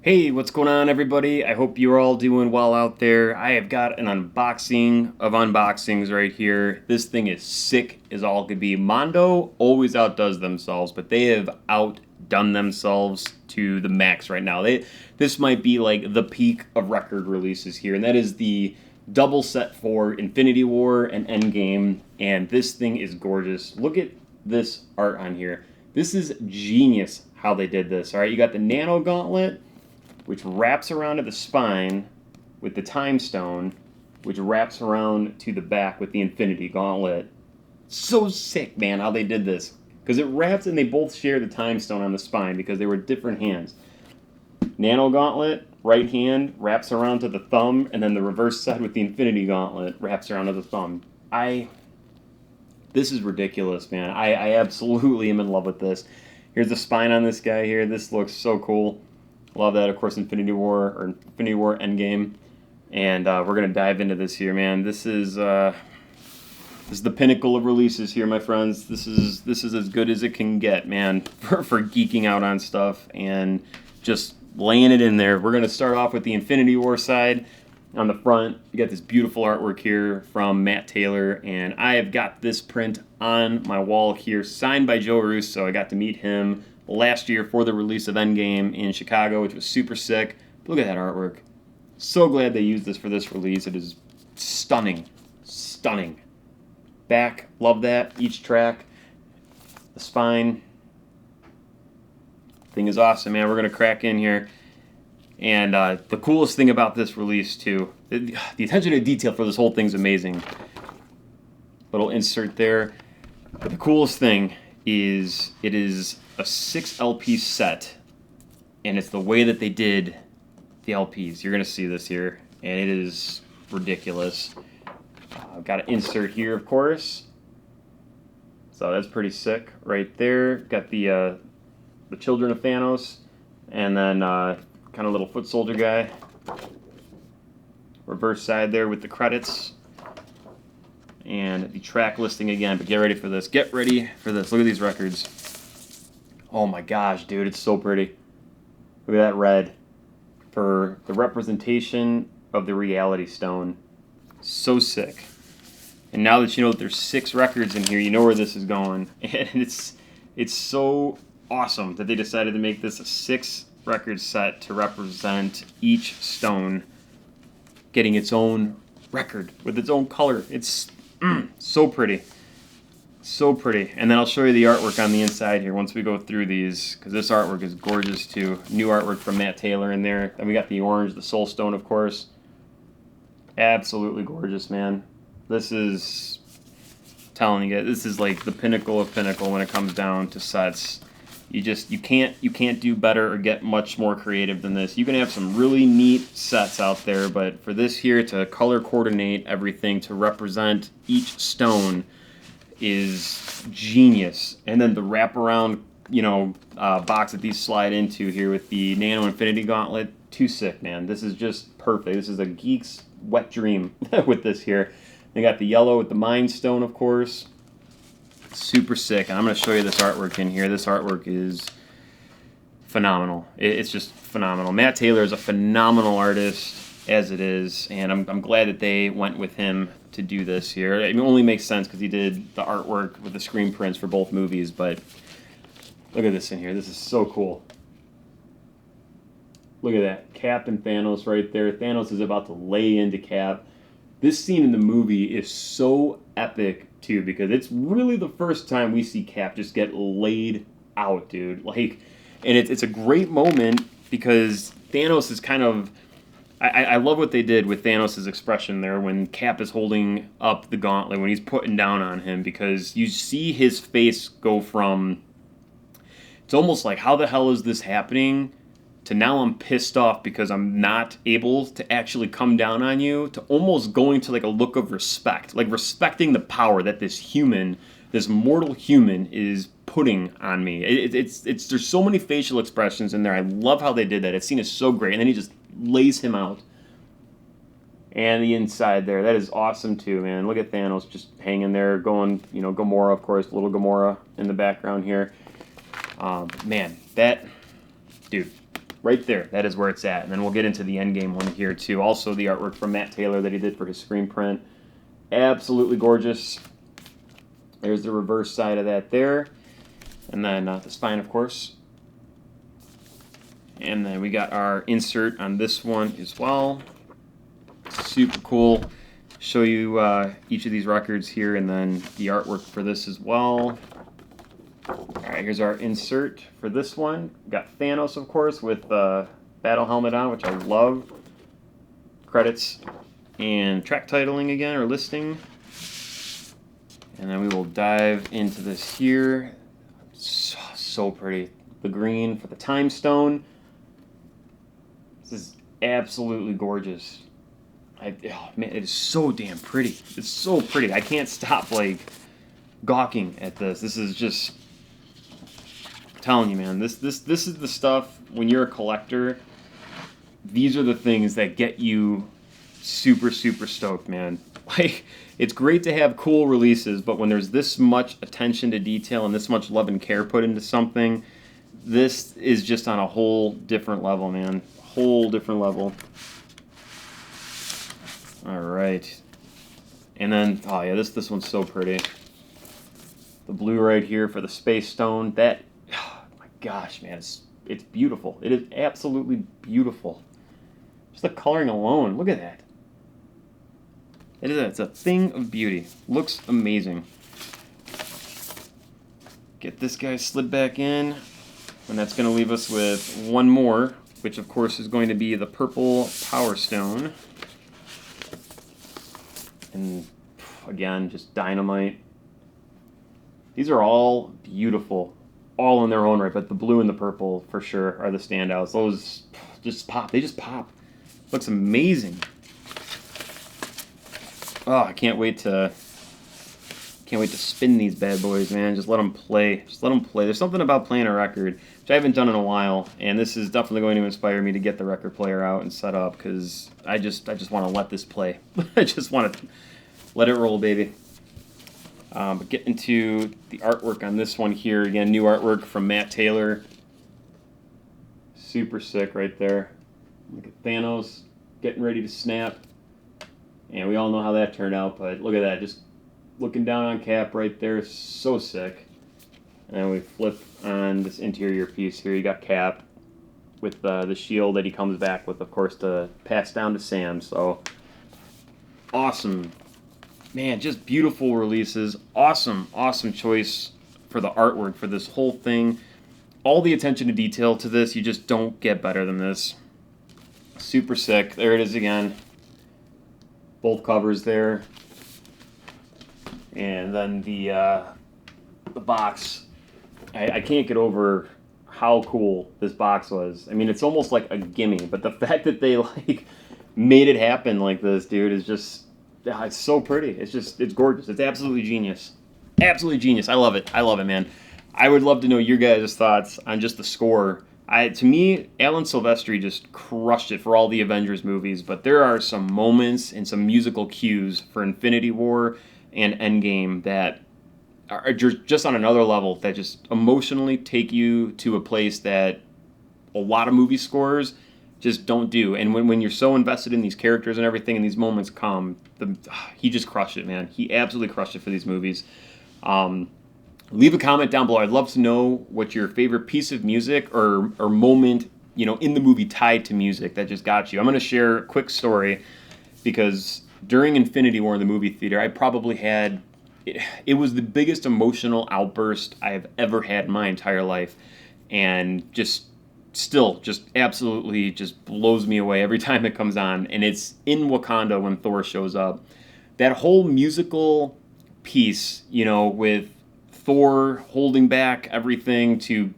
Hey, what's going on, everybody? I hope you're all doing well out there. I have got an unboxing of unboxings right here. This thing is sick as all could be. Mondo always outdoes themselves, but they have outdone themselves to the max right now. This might be like the peak of record releases here, and that is the double set for Infinity War and Endgame, and this thing is gorgeous. Look at this art on here. This is genius how they did this. All right, you got the Nano Gauntlet, which wraps around to the spine with the Time Stone, which wraps around to the back with the Infinity Gauntlet. So sick, man, how they did this. Because it wraps and they both share the Time Stone on the spine because they were different hands. Nano Gauntlet, right hand, wraps around to the thumb, and then the reverse side with the Infinity Gauntlet wraps around to the thumb. This is ridiculous, man. I absolutely am in love with this. Here's the spine on this guy here. This looks so cool. Love that, of course, Infinity War Endgame, and we're gonna dive into this here, man. This is the pinnacle of releases here, my friends. This is as good as it can get, man, for geeking out on stuff and just laying it in there. We're gonna start off with the Infinity War side. On the front, you got this beautiful artwork here from Matt Taylor, and I have got this print on my wall here, signed by Joe Russo. I got to meet him last year for the release of Endgame in Chicago, which was super sick. Look at that artwork. So glad they used this for this release. It is stunning. Stunning. Back, love that. Each track. The spine. Thing is awesome, man. We're going to crack in here. And the coolest thing about this release, too, the attention to detail for this whole thing's amazing. Little insert there. But the coolest thing is it is a 6 LP set, and it's the way that they did the LPs. You're going to see this here, and it is ridiculous. I've got an insert here, of course. So that's pretty sick right there. Got the Children of Thanos, and then kind of little foot soldier guy. Reverse side there with the credits. And the track listing again, but get ready for this. Get ready for this. Look at these records. Oh my gosh, dude, it's so pretty. Look at that red. For the representation of the Reality Stone. So sick. And now that you know that there's 6 records in here, you know where this is going. And it's so awesome that they decided to make this a 6 record set to represent each stone getting its own record with its own color. It's so pretty. So pretty. And then I'll show you the artwork on the inside here once we go through these, because this artwork is gorgeous too. New artwork from Matt Taylor in there. Then we got the orange, the Soul Stone, of course. Absolutely gorgeous, man. This is, telling you, this is like the pinnacle of pinnacle when it comes down to sets. You can't do better or get much more creative than this. You can have some really neat sets out there, but for this here to color coordinate everything to represent each stone is genius. And then the wraparound, box that these slide into here with the Nano Infinity Gauntlet, too sick, man. This is just perfect. This is a geek's wet dream with this here. They got the yellow with the Mind Stone, of course. Super sick. And I'm going to show you this artwork in here. This artwork is phenomenal. It's just phenomenal. Matt Taylor is a phenomenal artist as it is, and I'm glad that they went with him to do this here. It only makes sense because he did the artwork with the screen prints for both movies, but look at this in here. This is so cool. Look at that. Cap and Thanos right there. Thanos is about to lay into Cap. This scene in the movie is so epic, too, because it's really the first time we see Cap just get laid out, dude. Like, and it's a great moment because Thanos is kind of... I love what they did with Thanos' expression there when Cap is holding up the gauntlet, when he's putting down on him, because you see his face go from... It's almost like, how the hell is this happening? To now I'm pissed off because I'm not able to actually come down on you, to almost going to like a look of respect, like respecting the power that this mortal human is putting on me. There's so many facial expressions in there. I love how they did that. That scene is so great, and then he just lays him out. And the inside there, that is awesome too, man. Look at Thanos just hanging there, going, Gamora, of course, little Gamora in the background here. Man, that, dude. right there. That is where it's at. And then we'll get into the Endgame one here too. Also the artwork from Matt Taylor that he did for his screen print. Absolutely gorgeous. There's the reverse side of that there. And then the spine, of course. And then we got our insert on this one as well. Super cool. Show you each of these records here and then the artwork for this as well. Alright, here's our insert for this one. We got Thanos, of course, with the battle helmet on, which I love. Credits and track titling again, or listing. And then we will dive into this here. So pretty. The green for the time stone. This is absolutely gorgeous. Oh man, it is so damn pretty. It's so pretty. I can't stop like gawking at this. This is just, I'm telling you, man. This is the stuff when you're a collector. These are the things that get you super stoked, man. Like, it's great to have cool releases, but when there's this much attention to detail and this much love and care put into something, this is just on a whole different level, man. Whole different level. All right. And then, oh yeah, this one's so pretty. The blue right here for the Space Stone. That, oh my gosh, man, it's beautiful. It is absolutely beautiful. Just the coloring alone, look at that. It's a thing of beauty. Looks amazing. Get this guy slid back in, and that's going to leave us with one more, which of course is going to be the purple Power Stone. And again, just dynamite. These are all beautiful, all in their own right, but the blue and the purple for sure are the standouts. Those just pop. They just pop. Looks amazing. Oh, I can't wait to spin these bad boys, man. Just let them play. Just let them play. There's something about playing a record, which I haven't done in a while, and this is definitely going to inspire me to get the record player out and set up, because I just want to let this play. I just want to let it roll, baby. But get into the artwork on this one here. Again, new artwork from Matt Taylor. Super sick right there. Look at Thanos getting ready to snap. And we all know how that turned out, but look at that. Just looking down on Cap right there. So sick. And then we flip on this interior piece here. You got Cap with the shield that he comes back with, of course, to pass down to Sam. So, awesome. Man, just beautiful releases. Awesome choice for the artwork for this whole thing. All the attention to detail to this, you just don't get better than this. Super sick. There it is again. Both covers there. And then the box. I can't get over how cool this box was. I mean, it's almost like a gimme, but the fact that they like made it happen like this, dude, is just, it's so pretty. It's gorgeous. It's absolutely genius. Absolutely genius. I love it. I love it, man. I would love to know your guys' thoughts on just the score. To me, Alan Silvestri just crushed it for all the Avengers movies, but there are some moments and some musical cues for Infinity War and Endgame that are just on another level, that just emotionally take you to a place that a lot of movie scores just don't do. And when you're so invested in these characters and everything, and these moments come, he just crushed it, man. He absolutely crushed it for these movies. Leave a comment down below. I'd love to know what your favorite piece of music or moment, in the movie tied to music that just got you. I'm going to share a quick story, because during Infinity War in the movie theater, I probably had, it was the biggest emotional outburst I have ever had in my entire life. And just absolutely just blows me away every time it comes on. And it's in Wakanda when Thor shows up. That whole musical piece, with Thor holding back everything to,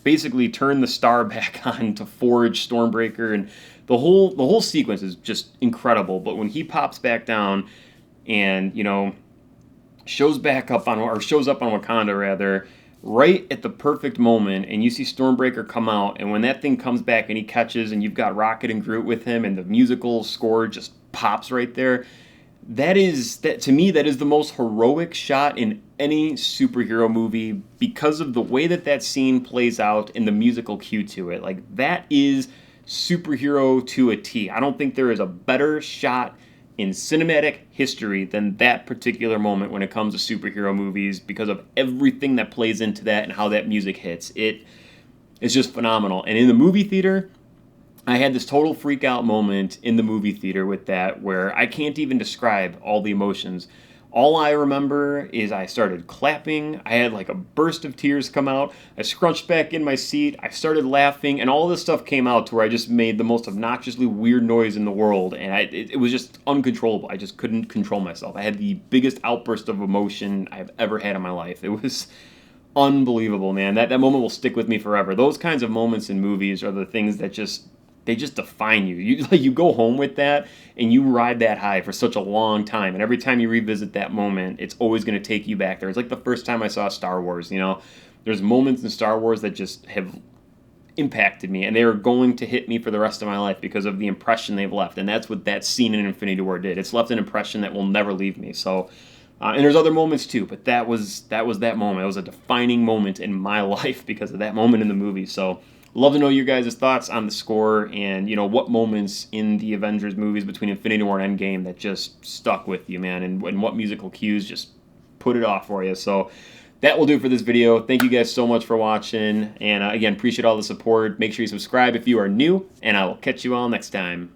basically turn the star back on to forge Stormbreaker, and the whole sequence is just incredible. But when he pops back down and, shows up on Wakanda rather, right at the perfect moment, and you see Stormbreaker come out, and when that thing comes back and he catches, and you've got Rocket and Groot with him, and the musical score just pops right there, that to me, that is the most heroic shot in any superhero movie because of the way that scene plays out and the musical cue to it. Like, that is superhero to a T. I don't think there is a better shot in cinematic history than that particular moment when it comes to superhero movies, because of everything that plays into that and how that music hits. It's just phenomenal. And in the movie theater, I had this total freak out moment in the movie theater with that, where I can't even describe all the emotions. All I remember is I started clapping. I had like a burst of tears come out. I scrunched back in my seat. I started laughing, and all this stuff came out to where I just made the most obnoxiously weird noise in the world, and it was just uncontrollable. I just couldn't control myself. I had the biggest outburst of emotion I've ever had in my life. It was unbelievable, man. That moment will stick with me forever. Those kinds of moments in movies are the things that just define you. You go home with that, and you ride that high for such a long time. And every time you revisit that moment, it's always going to take you back there. It's like the first time I saw Star Wars. There's moments in Star Wars that just have impacted me, and they are going to hit me for the rest of my life because of the impression they've left. And that's what that scene in Infinity War did. It's left an impression that will never leave me. So. And there's other moments too, but that was that moment. It was a defining moment in my life because of that moment in the movie. So, love to know your guys' thoughts on the score, and what moments in the Avengers movies between Infinity War and Endgame that just stuck with you, man, and what musical cues just put it off for you. So that will do it for this video. Thank you guys so much for watching, and again, appreciate all the support. Make sure you subscribe if you are new, and I will catch you all next time.